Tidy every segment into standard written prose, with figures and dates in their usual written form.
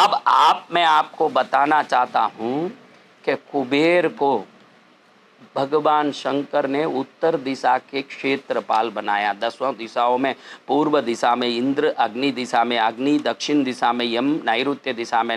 अब मैं आपको बताना चाहता हूँ कि कुबेर को भगवान शंकर ने उत्तर दिशा के क्षेत्रपाल बनाया। 10 दिशाओं में, पूर्व दिशा में इंद्र, अग्नि दिशा में अग्नि, दक्षिण दिशा में यम, नैऋत्य दिशा में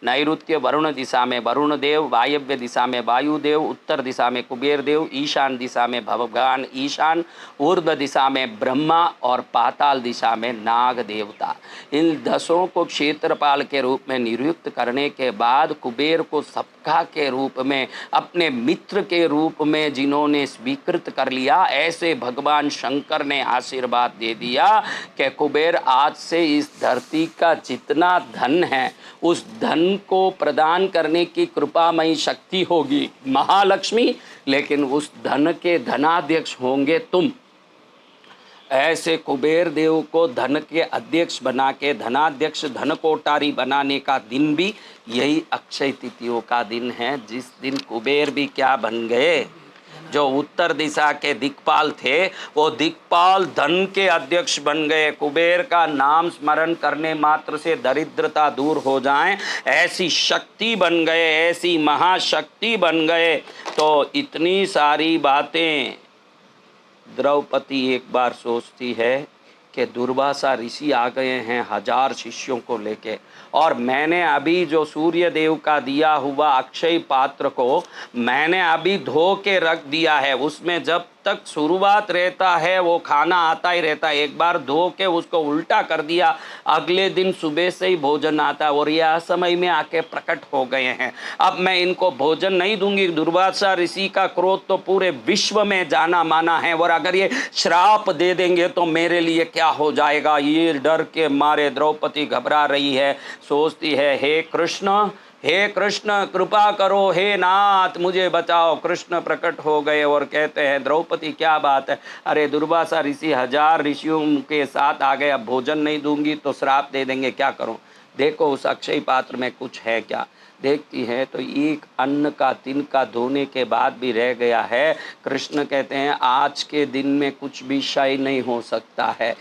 नैऋत्य, वरुण दिशा में वरुण देव, वायव्य दिशा में वायुदेव, उत्तर दिशा में कुबेर देव, ईशान दिशा में भगवान ईशान, ऊर्ध्व दिशा में ब्रह्मा और पाताल दिशा में नाग देवता। इन 10 को क्षेत्रपाल के रूप में नियुक्त करने के बाद कुबेर को सबका के रूप में, अपने मित्र के रूप में जिन्होंने स्वीकृत कर लिया, ऐसे भगवान शंकर ने आशीर्वाद दे दिया कि कुबेर आज से इस धरती का जितना धन है उस धन को प्रदान करने की कृपामयी शक्ति होगी महालक्ष्मी, लेकिन उस धन के धनाध्यक्ष होंगे तुम। ऐसे कुबेर देव को धन के अध्यक्ष बना के, धनाध्यक्ष, धन कोटारी बनाने का दिन भी यही अक्षय तिथियों का दिन है, जिस दिन कुबेर भी क्या बन गए, जो उत्तर दिशा के दिक्पाल थे वो दिक्पाल धन के अध्यक्ष बन गए। कुबेर का नाम स्मरण करने मात्र से दरिद्रता दूर हो जाए, ऐसी शक्ति बन गए, ऐसी महाशक्ति बन गए। तो इतनी सारी बातें द्रौपदी एक बार सोचती है कि दुर्वासा ऋषि आ गए हैं 1000 शिष्यों को लेके, और मैंने अभी जो सूर्य देव का दिया हुआ अक्षय पात्र को मैंने अभी धो के रख दिया है, उसमें जब तक शुरुआत रहता है वो खाना आता ही रहता है। एक बार धो के उसको उल्टा कर दिया, अगले दिन सुबह से ही भोजन आता है, और ये असमय में आके प्रकट हो गए हैं। अब मैं इनको भोजन नहीं दूंगी। दुर्वासा ऋषि का क्रोध तो पूरे विश्व में जाना माना है, और अगर ये श्राप दे देंगे तो मेरे लिए क्या हो जाएगा, ये डर के मारे द्रौपदी घबरा रही है। सोचती है, हे कृष्ण कृपा करो, हे नाथ मुझे बचाओ। कृष्ण प्रकट हो गए और कहते हैं, द्रौपदी क्या बात है, अरे दुर्वासा ऋषि 1000 ऋषियों के साथ आ गए, अब भोजन नहीं दूंगी तो श्राप दे देंगे, क्या करूं। देखो उस अक्षय पात्र में कुछ है क्या। देखती है तो एक अन्न का तिनका धोने के बाद भी रह गया है। कृष्ण कहते हैं, आज के दिन में कुछ भी क्षय नहीं हो सकता है।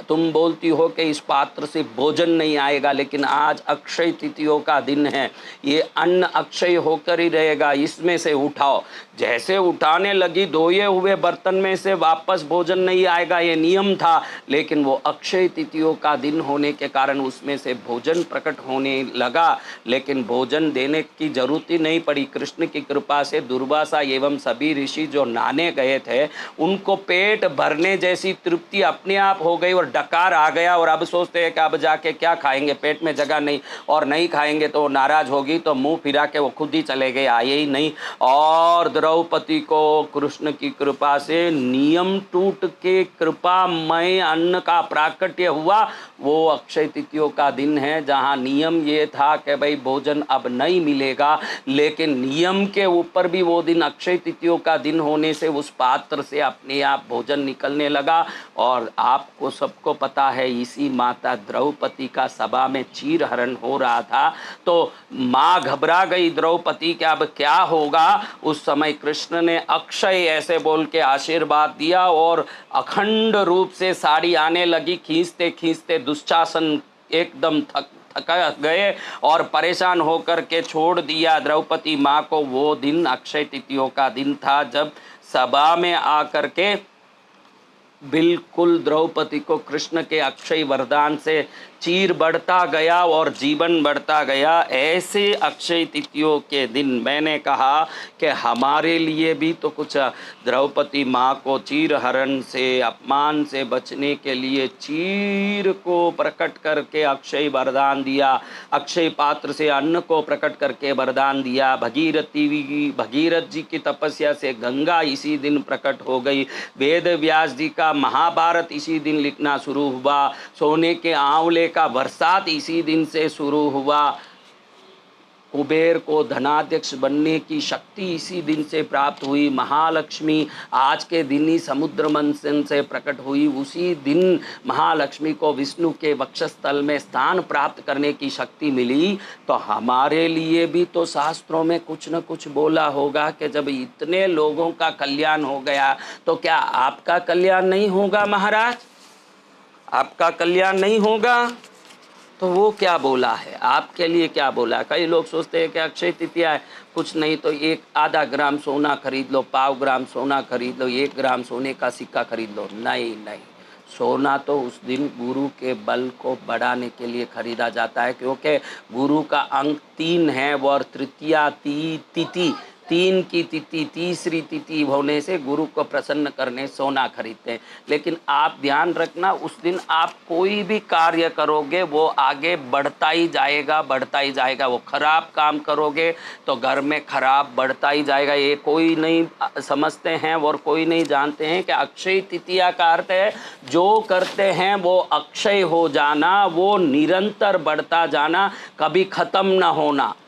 तुम बोलती हो कि इस पात्र से भोजन नहीं आएगा, लेकिन आज अक्षय तिथियों का दिन है, ये अन्न अक्षय होकर ही रहेगा, इसमें से उठाओ। जैसे उठाने लगी, धोए हुए बर्तन में से वापस भोजन नहीं आएगा, ये नियम था, लेकिन वो अक्षय तिथियों का दिन होने के कारण उसमें से भोजन प्रकट होने लगा। लेकिन भोजन देने की जरूरत ही नहीं पड़ी। कृष्ण की कृपा से दुर्वासा एवं सभी ऋषि जो नहाने गए थे उनको पेट भरने जैसी तृप्ति अपने आप हो गई, और डकार आ गया, और अब सोचते हैं कि अब जाके क्या खाएंगे, पेट में जगह नहीं, और नहीं खाएंगे तो नाराज होगी, तो मुंह फिरा के वो खुद ही चले गए, आए ही नहीं। और द्रौपदी को कृष्ण की कृपा से नियम टूट के कृपामय अन्न का प्राकट्य हुआ। वो अक्षय तिथियों का दिन है जहाँ नियम ये था कि भाई भोजन अब नहीं मिलेगा, लेकिन नियम के ऊपर भी वो दिन अक्षय तिथियों का दिन होने से उस पात्र से अपने आप भोजन निकलने लगा। और आपको सबको पता है, इसी माता द्रौपदी का सभा में चीर हरण हो रहा था, तो माँ घबरा गई द्रौपदी कि अब क्या होगा। उस समय कृष्ण ने अक्षय ऐसे बोल के आशीर्वाद दिया, और अखंड रूप से साड़ी आने लगी। खींचते खींचते दुशासन एकदम थक गए और परेशान होकर के छोड़ दिया द्रौपदी माँ को। वो दिन अक्षय तिथियों का दिन था, जब सभा में आकर के बिल्कुल द्रौपदी को कृष्ण के अक्षय वरदान से चीर बढ़ता गया और जीवन बढ़ता गया। ऐसे अक्षय तिथियों के दिन मैंने कहा कि हमारे लिए भी तो कुछ, द्रौपदी माँ को चीर हरण से, अपमान से बचने के लिए चीर को प्रकट करके अक्षय वरदान दिया, अक्षय पात्र से अन्न को प्रकट करके वरदान दिया। भगीरथ जी की तपस्या से गंगा इसी दिन प्रकट हो गई। वेद व्यास जी का महाभारत इसी दिन लिखना शुरू हुआ। सोने के आंवले का बरसात इसी दिन से शुरू हुआ। कुबेर को धनाध्यक्ष बनने की शक्ति इसी दिन से प्राप्त हुई। महालक्ष्मी आज के दिन ही समुद्र मंथन से प्रकट हुई। उसी दिन महालक्ष्मी को विष्णु के वक्षस्थल में स्थान प्राप्त करने की शक्ति मिली। तो हमारे लिए भी तो शास्त्रों में कुछ न कुछ बोला होगा कि जब इतने लोगों का कल्याण हो गया तो क्या आपका कल्याण नहीं होगा महाराज? आपका कल्याण नहीं होगा? तो वो क्या बोला है, आपके लिए क्या बोला है? कई लोग सोचते हैं कि अक्षय तृतीया है, कुछ नहीं तो एक आधा ग्राम सोना खरीद लो, पाव ग्राम सोना खरीद लो, 1 ग्राम सोने का सिक्का खरीद लो। नहीं नहीं, सोना तो उस दिन गुरु के बल को बढ़ाने के लिए खरीदा जाता है, क्योंकि गुरु का अंक 3 है और तृतीया तिथि 3 की तिथि, तीसरी तिथि होने से गुरु को प्रसन्न करने सोना खरीदते हैं। लेकिन आप ध्यान रखना, उस दिन आप कोई भी कार्य करोगे वो आगे बढ़ता ही जाएगा, बढ़ता ही जाएगा। वो खराब काम करोगे तो घर में खराब बढ़ता ही जाएगा। ये कोई नहीं समझते हैं और कोई नहीं जानते हैं कि अक्षय तृतीया का अर्थ है जो करते हैं वो अक्षय हो जाना, वो निरंतर बढ़ता जाना, कभी ख़त्म ना होना।